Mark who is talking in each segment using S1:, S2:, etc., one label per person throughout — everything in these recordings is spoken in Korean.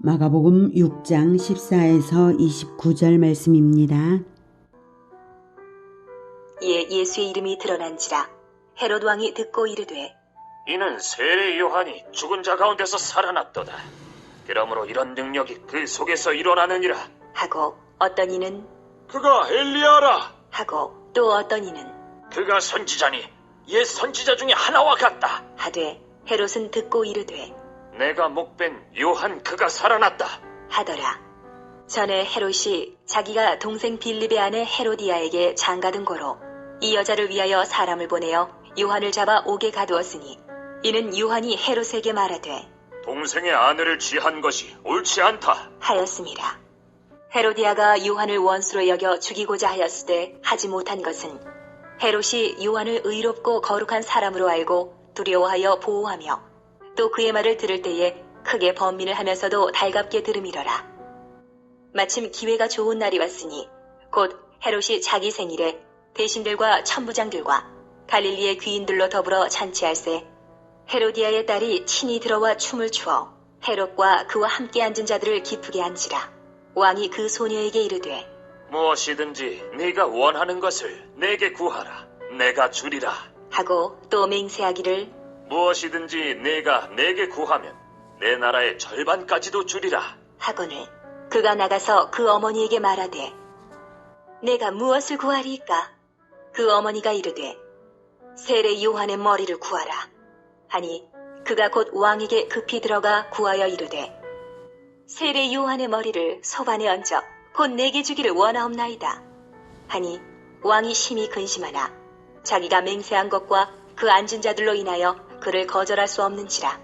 S1: 마가복음 6장 14에서 29절 말씀입니다.
S2: 이에 예수의 이름이 드러난지라 헤롯 왕이 듣고 이르되
S3: 이는 세례 요한이 죽은 자 가운데서 살아났도다. 그러므로 이런 능력이 그 속에서 일어나느니라.
S2: 하고 어떤 이는
S3: 그가 엘리야라.
S2: 하고 또 어떤 이는
S3: 그가 선지자니 옛 선지자 중에 하나와 같다.
S2: 하되 헤롯은 듣고 이르되
S3: 내가 목벤 요한 그가 살아났다
S2: 하더라. 전에 헤롯이 자기가 동생 빌립의 아내 헤로디아에게 장가든 고로 이 여자를 위하여 사람을 보내어 요한을 잡아 옥에 가두었으니 이는 요한이 헤롯에게 말하되
S3: 동생의 아내를 취한 것이 옳지 않다
S2: 하였습니다. 헤로디아가 요한을 원수로 여겨 죽이고자 하였으되 하지 못한 것은 헤롯이 요한을 의롭고 거룩한 사람으로 알고 두려워하여 보호하며 또 그의 말을 들을 때에 크게 번민을 하면서도 달갑게 들음이러라. 마침 기회가 좋은 날이 왔으니 곧 헤롯이 자기 생일에 대신들과 천부장들과 갈릴리의 귀인들로 더불어 잔치할세 헤로디아의 딸이 친히 들어와 춤을 추어 헤롯과 그와 함께 앉은 자들을 기쁘게 한지라. 왕이 그 소녀에게 이르되
S3: 무엇이든지 네가 원하는 것을 내게 구하라. 내가 주리라.
S2: 하고 또 맹세하기를
S3: 무엇이든지 네가 내게 구하면 내 나라의 절반까지도 주리라.
S2: 하거늘 그가 나가서 그 어머니에게 말하되 내가 무엇을 구하리이까? 그 어머니가 이르되 세례 요한의 머리를 구하라 하니 그가 곧 왕에게 급히 들어가 구하여 이르되 세례 요한의 머리를 소반에 얹어 곧 내게 주기를 원하옵나이다 하니 왕이 심히 근심하나 자기가 맹세한 것과 그 앉은 자들로 인하여 그를 거절할 수 없는지라.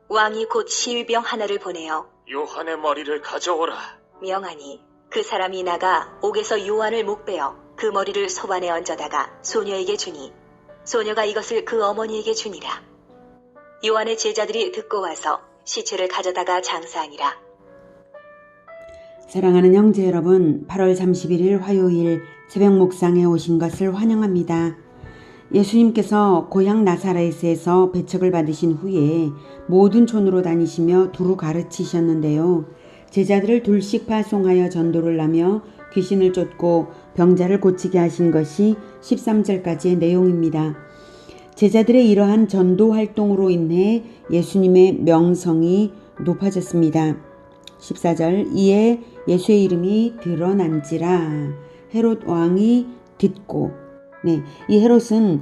S2: 왕이 곧 시위병 하나를 보내어
S3: 요한의 머리를 가져오라.
S2: 명하니 그 사람이 나가 옥에서 요한을 목베어 그 머리를 소반에 얹어다가 소녀에게 주니 소녀가 이것을 그 어머니에게 주니라. 요한의 제자들이 듣고 와서 시체를 가져다가 장사하니라.
S1: 사랑하는 형제 여러분, 8월 31일 화요일 새벽 묵상에 오신 것을 환영합니다. 예수님께서 고향 나사렛에서 배척을 받으신 후에 모든 촌으로 다니시며 두루 가르치셨는데요. 제자들을 둘씩 파송하여 전도를 하며 귀신을 쫓고 병자를 고치게 하신 것이 13절까지의 내용입니다. 제자들의 이러한 전도 활동으로 인해 예수님의 명성이 높아졌습니다. 14절 이에 예수의 이름이 드러난지라 헤롯 왕이 듣고 이 헤롯은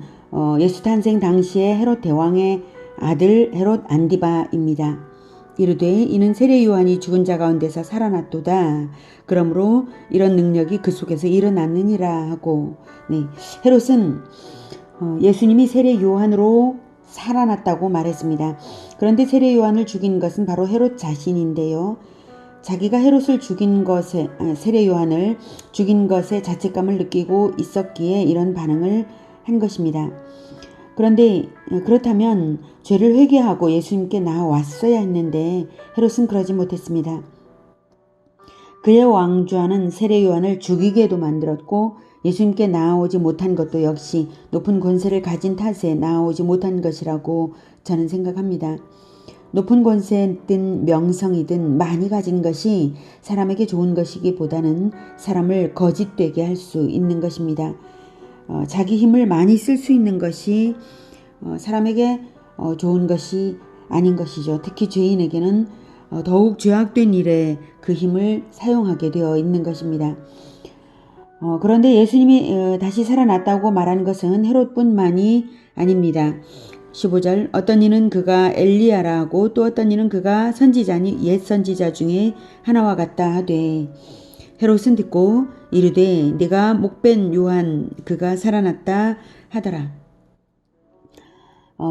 S1: 예수 탄생 당시에 헤롯 대왕의 아들 헤롯 안디바입니다. 이르되 이는 세례 요한이 죽은 자 가운데서 살아났도다. 그러므로 이런 능력이 그 속에서 일어났느니라 하고 헤롯은 예수님이 세례 요한으로 살아났다고 말했습니다. 그런데 세례 요한을 죽인 것은 바로 헤롯 자신인데요. 자기가 헤롯을 죽인 것에 세례 요한을 죽인 것에 자책감을 느끼고 있었기에 이런 반응을 한 것입니다. 그런데 그렇다면 죄를 회개하고 예수님께 나아왔어야 했는데 헤롯은 그러지 못했습니다. 그의 왕좌는 세례 요한을 죽이게도 만들었고 예수님께 나아오지 못한 것도 역시 높은 권세를 가진 탓에 나아오지 못한 것이라고 저는 생각합니다. 높은 권세든 명성이든 많이 가진 것이 사람에게 좋은 것이기보다는 사람을 거짓되게 할 수 있는 것입니다. 자기 힘을 많이 쓸 수 있는 것이 사람에게 좋은 것이 아닌 것이죠. 특히 죄인에게는 더욱 죄악된 일에 그 힘을 사용하게 되어 있는 것입니다. 그런데 예수님이 다시 살아났다고 말한 것은 헤롯뿐만이 아닙니다. 15절 어떤 이는 그가 엘리야라 하고 또 어떤 이는 그가 선지자니 옛 선지자 중에 하나와 같다 하되 헤롯은 듣고 이르되 네가 목벤 요한 그가 살아났다 하더라.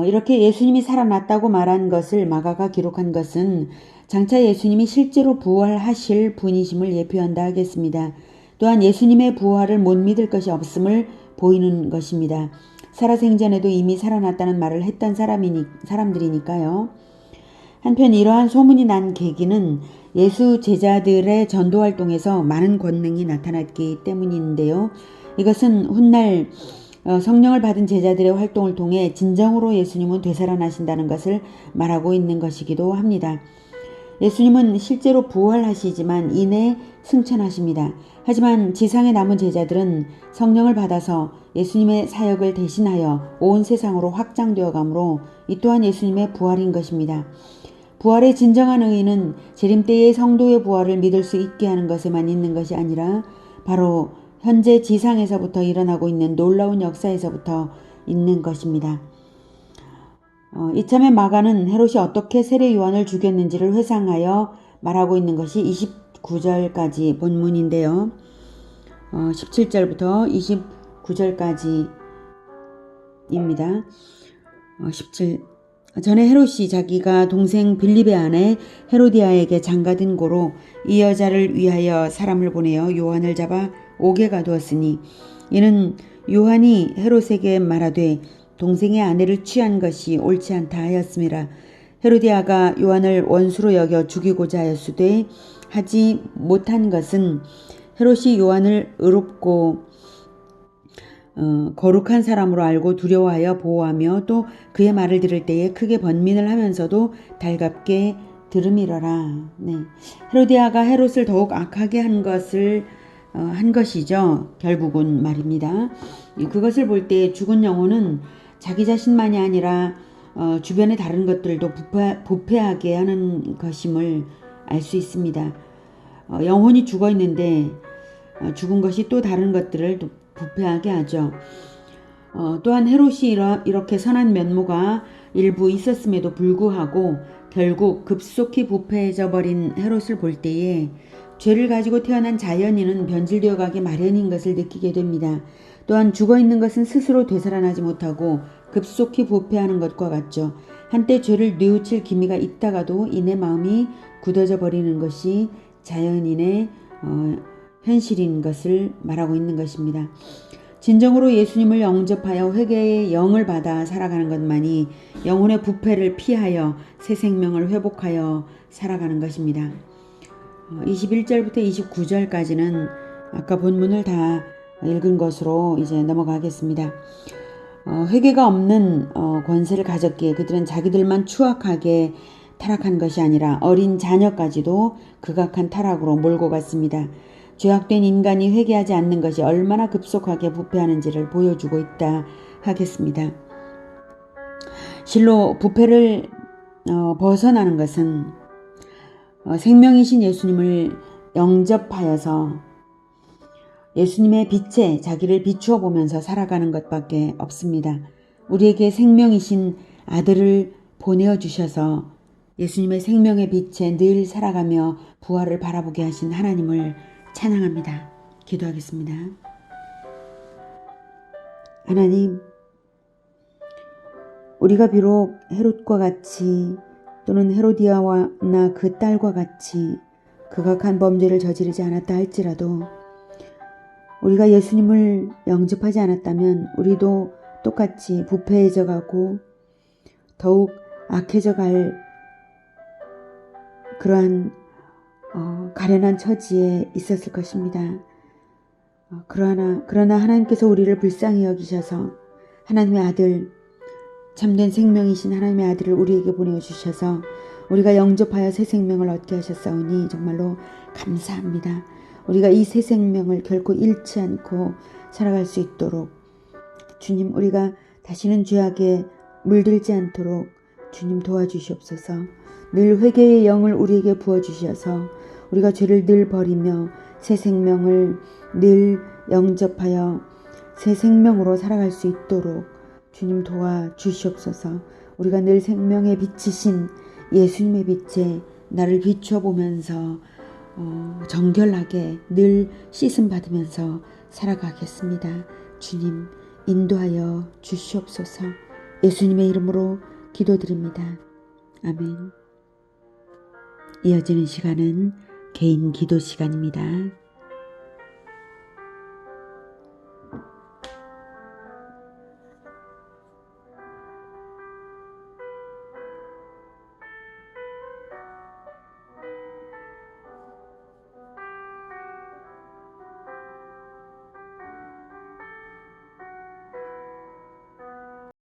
S1: 이렇게 예수님이 살아났다고 말한 것을 마가가 기록한 것은 장차 예수님이 실제로 부활하실 분이심을 예표한다 하겠습니다. 또한 예수님의 부활을 못 믿을 것이 없음을 보이는 것입니다. 살아생전에도 이미 살아났다는 말을 했던 사람들이니까요. 한편 이러한 소문이 난 계기는 예수 제자들의 전도활동에서 많은 권능이 나타났기 때문인데요. 이것은 훗날 성령을 받은 제자들의 활동을 통해 진정으로 예수님은 되살아나신다는 것을 말하고 있는 것이기도 합니다. 예수님은 실제로 부활하시지만 이내 승천하십니다. 하지만 지상에 남은 제자들은 성령을 받아서 예수님의 사역을 대신하여 온 세상으로 확장되어 가므로 이 또한 예수님의 부활인 것입니다. 부활의 진정한 의의는 재림 때의 성도의 부활을 믿을 수 있게 하는 것에만 있는 것이 아니라 바로 현재 지상에서부터 일어나고 있는 놀라운 역사에서부터 있는 것입니다. 이참에 마가는 헤롯이 어떻게 세례 요한을 죽였는지를 회상하여 말하고 있는 것이 29절까지 본문인데요. 17절부터 29절까지입니다. 17. 전에 헤롯이 자기가 동생 빌립의 아내 헤로디아에게 장가든 고로 이 여자를 위하여 사람을 보내어 요한을 잡아 옥에 가두었으니 이는 요한이 헤롯에게 말하되 동생의 아내를 취한 것이 옳지 않다 하였음이라. 헤로디아가 요한을 원수로 여겨 죽이고자 하였으되 하지 못한 것은 헤롯이 요한을 의롭고 거룩한 사람으로 알고 두려워하여 보호하며 또 그의 말을 들을 때에 크게 번민을 하면서도 달갑게 들음이러라. 네. 헤로디아가 헤롯을 더욱 악하게 한 것이죠. 결국은 말입니다. 그것을 볼 때 죽은 영혼은 자기 자신만이 아니라 주변의 다른 것들도 부패하게 하는 것임을 알 수 있습니다. 영혼이 죽어 있는데 죽은 것이 또 다른 것들을 부패하게 하죠. 또한 헤롯이 이렇게 선한 면모가 일부 있었음에도 불구하고 결국 급속히 부패해져 버린 헤롯을 볼 때에 죄를 가지고 태어난 자연인은 변질되어 가기 마련인 것을 느끼게 됩니다. 또한 죽어있는 것은 스스로 되살아나지 못하고 급속히 부패하는 것과 같죠. 한때 죄를 뉘우칠 기미가 있다가도 이내 마음이 굳어져 버리는 것이 자연인의 현실인 것을 말하고 있는 것입니다. 진정으로 예수님을 영접하여 회개의 영을 받아 살아가는 것만이 영혼의 부패를 피하여 새 생명을 회복하여 살아가는 것입니다. 21절부터 29절까지는 아까 본문을 다 읽은 것으로 이제 넘어가겠습니다. 회개가 없는 권세를 가졌기에 그들은 자기들만 추악하게 타락한 것이 아니라 어린 자녀까지도 극악한 타락으로 몰고 갔습니다. 죄악된 인간이 회개하지 않는 것이 얼마나 급속하게 부패하는지를 보여주고 있다 하겠습니다. 실로 부패를 벗어나는 것은 생명이신 예수님을 영접하여서 예수님의 빛에 자기를 비추어 보면서 살아가는 것밖에 없습니다. 우리에게 생명이신 아들을 보내어 주셔서 예수님의 생명의 빛에 늘 살아가며 부활을 바라보게 하신 하나님을 찬양합니다. 기도하겠습니다. 하나님, 우리가 비록 헤롯과 같이 또는 헤로디아나 그 딸과 같이 극악한 범죄를 저지르지 않았다 할지라도 우리가 예수님을 영접하지 않았다면 우리도 똑같이 부패해져 가고 더욱 악해져 갈 그러한 가련한 처지에 있었을 것입니다. 그러나 하나님께서 우리를 불쌍히 여기셔서 하나님의 아들, 참된 생명이신 하나님의 아들을 우리에게 보내주셔서 우리가 영접하여 새 생명을 얻게 하셨사오니 정말로 감사합니다. 우리가 이 새 생명을 결코 잃지 않고 살아갈 수 있도록 주님, 우리가 다시는 죄악에 물들지 않도록 주님 도와주시옵소서. 늘 회개의 영을 우리에게 부어주셔서 우리가 죄를 늘 버리며 새 생명을 늘 영접하여 새 생명으로 살아갈 수 있도록 주님 도와주시옵소서. 우리가 늘 생명의 빛이신 예수님의 빛에 나를 비추어 보면서 정결하게 늘 씻음 받으면서 살아가겠습니다. 주님 인도하여 주시옵소서. 예수님의 이름으로 기도드립니다. 아멘. 이어지는 시간은 개인 기도 시간입니다.